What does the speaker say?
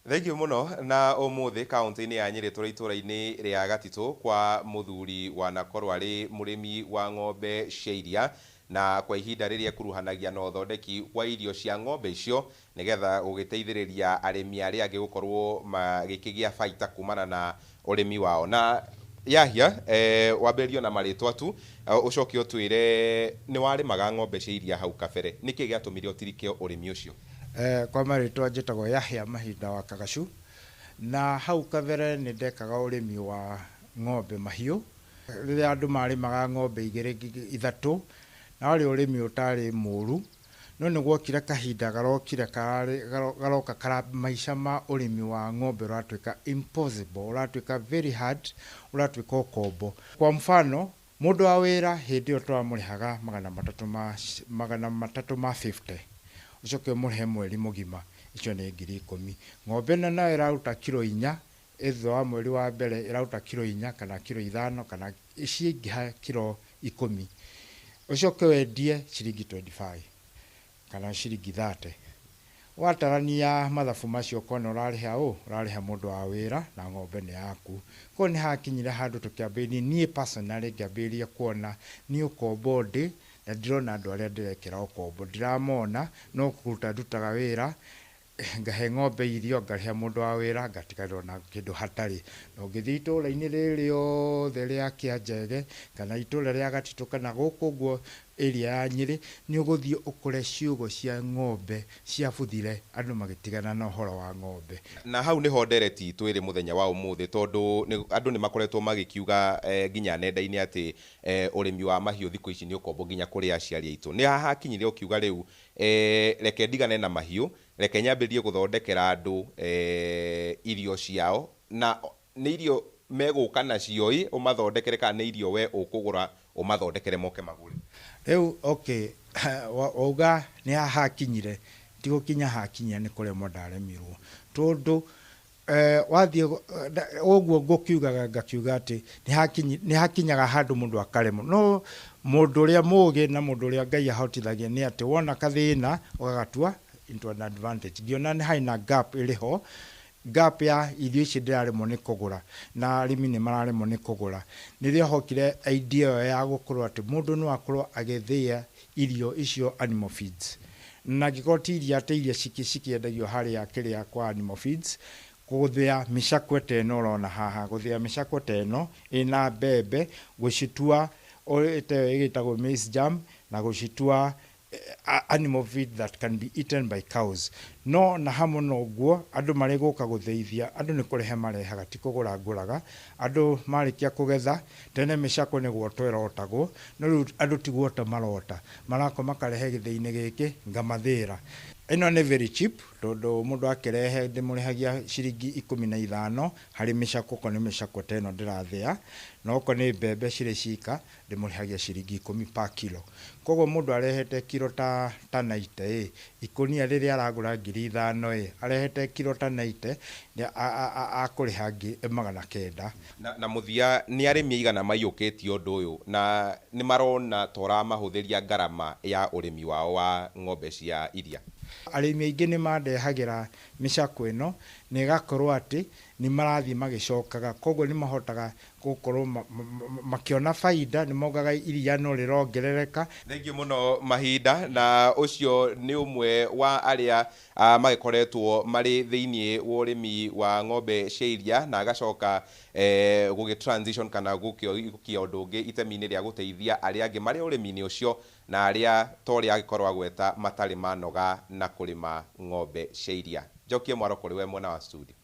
Thank you muno na umuthi kaunti-ini ya Nyeri turi itura-ini ria Gatito kwa muthuri wanakorwo ari murimi wa ng'ombe cia iria na kwa ihinda riria kuruhanagia na uthondeki wa irio cia ng'ombe icio nigetha gugiteithiriria arimi aria angi gukorwo magikigia baita kumana na urimi wao. Na Yahya wamberio na maritwa tu ucoke utwire ni warimaga ng'ombe cia iria hau kabere, niki giatumire utirike urimi ucio? Kwa maritwa njĩtagwo Yahya Mahinda wa Kagashu, na hau kabere nĩ ndekaga ũrĩmi wa ng'ombe mahiũ rĩrĩa andũ marĩmaga ng'ombe igĩrĩ ithatũ, na warĩ ũrĩmi ũtarĩ mũru, no nĩ gwokire kahinda garoka maica ma ũrĩmi wa ng'ombe ũratuĩka impossible, ũratuĩka very hard, ũratuĩka ũkombo. Kwa mfano mũndũ wa wĩra hĩndĩ ĩyo tũramũrĩhaga magana matatũ ma 50, ucoke mũrĩhe mweri mũgima, icio nĩ 10,000. Ng'ombe ĩno nayo ĩraruta kilo 4, ĩthutha wa mweri wa mbere ĩraruta kilo 4 kana kilo 5 kana iciingĩha kilo 10, ucoke wendie ciringi 25 kana ciringi 30. Watarania mathabu macio kona ũrarĩha mũndũ wa wĩra na ng'ombe nĩ yaku. Ko nĩ hakinyire handũ tũkĩambĩrĩria, niĩ personally ngĩambĩrĩria kuona nĩ ũkombo ndĩ, na ndirona andũ arĩa ndĩrekĩra ũkombo ndiramona, no kũruta ndutaga wĩra, ngahe ng'ombe irio, ngarĩha mũndũ wa wĩra, ngatigarĩrwo na kĩndũ hatarĩ. Na ũngĩthiĩ itũũra-inĩ rĩrĩ rĩothe rĩa Kĩanjege kana itũũra rĩa Gatito kana gũkũ ũguo area ya Nyeri, nĩ ũgũthiĩ ũkore ciugũ cia ng'ombe ciabuthire, andũ magĩtigana na ũhoro wa ng'ombe. Na hau nĩho ndereti itũ ĩrĩ mũthenya wa ũmũthĩ, tondũ andũ nĩ makoretwo magĩkiuga nginya nenda-inĩ atĩ ũrĩmi wa mahiũ thikũ ici nĩ ũkombo nginya kũrĩ aciari aitũ. Nĩ hakinyire ũkiuga rĩu reke ndigane na mahiũ, reke nyambĩrĩrie gũthondekera andũ irio ciao, na nĩ irio megũka nacio ũmathondekere kana nĩ irio we ũkũgũra ũmathondekere moke magũre? Rĩu okay, wauga nĩ hakinyire, ti gũkinya hakinya nĩ kũremwo ndaremirwo, tondũ wathiĩ ũguo ngũkiugaga ngakiuga atĩ nĩ hakinyaga handũ mũndũ akaremwo, no mũndũ ũrĩa mũũgĩ na mũndũ ũrĩa Ngai ahotithagia nĩ atĩ wona kathĩna ũgagatua into an advantage. Ngiona nĩ harĩ na gap ĩrĩho, gap ya irio ici ndĩraremwo nĩ kũgũra na arĩmi nĩ mararemwo nĩ kũgũra. Nĩrĩo hokire idea ĩyo ya gũkorwo atĩ mũndũ no akorwo agĩthĩa irio icio animal feeds, na angĩkorwo ti iria atĩ iria cikĩendagio harĩa kĩrĩa kwa animal feeds, gũthĩa mĩcakwe ta ĩno ũrona haha, gũthĩa mĩcakwe ta ĩno ĩna mbembe, gũcitua ĩgĩtagwo maize germ, na gũcitua animal feed that can be eaten by cows. No na hamwe na ũguo andũ marĩ gũka gũtheithia, andũ nĩ kũrehe marehaga, ti kũgũra ngũraga. Andũ marĩkia kũgetha tene mĩcakwe nĩ gwotwo ĩrotagwo, no rĩu andũ ti gwota marota, marakoma makarehe gĩthĩ-inĩ gĩkĩ ngamathĩra. Ĩno nĩ very cheap, tondũ mũndũ akĩrehe ndĩmũrĩhagia ciringi 15 harĩ mĩcakwe, ko nĩ mĩcakwe ta ĩno ndĩrathĩa, na okorwo nĩ mbembe cirĩ cika ndĩmũrĩhagia ciringi 10 per kilo. Koguo mũndũ arehete kilo ta 90 ikũnia rĩrĩa aragũra 5,000 arehete kilo ta 90 akũrĩha 900. Na mũthia nĩ arĩmi aigana maiyũkĩtie ũndũ ũyũ na nĩ marona ta ũramahũthĩria ngarama ya ũrĩmi wao wa ng'ombe cia iria? Arĩmi aingĩ nĩ mandehagĩra mĩcakwe ĩno na ĩgakorwo atĩ nĩ marathiĩ magĩcokaga, koguo nĩ mahotaga gũkorwo makĩona baida, nĩ maugaga iria no rĩrongerereka. Thengiũ mũno Mahinda, na ũcio nĩ ũmwe wa arĩa magĩkoretwo marĩ thĩiniĩ wa ũrĩmi wa ng'ombe cia iria na agacoka gũgĩ-transition kana gũkia ũndũ ũngĩ itemi-inĩ rĩa gũteithia arĩa angĩ marĩ ũrĩmi-inĩ ũcio na arĩa ta ũrĩa agĩkorwo agweta matarĩ manoga na kũrĩma ng'ombe cia iria. Njokie Mwaroko rĩwe mwena wa studio.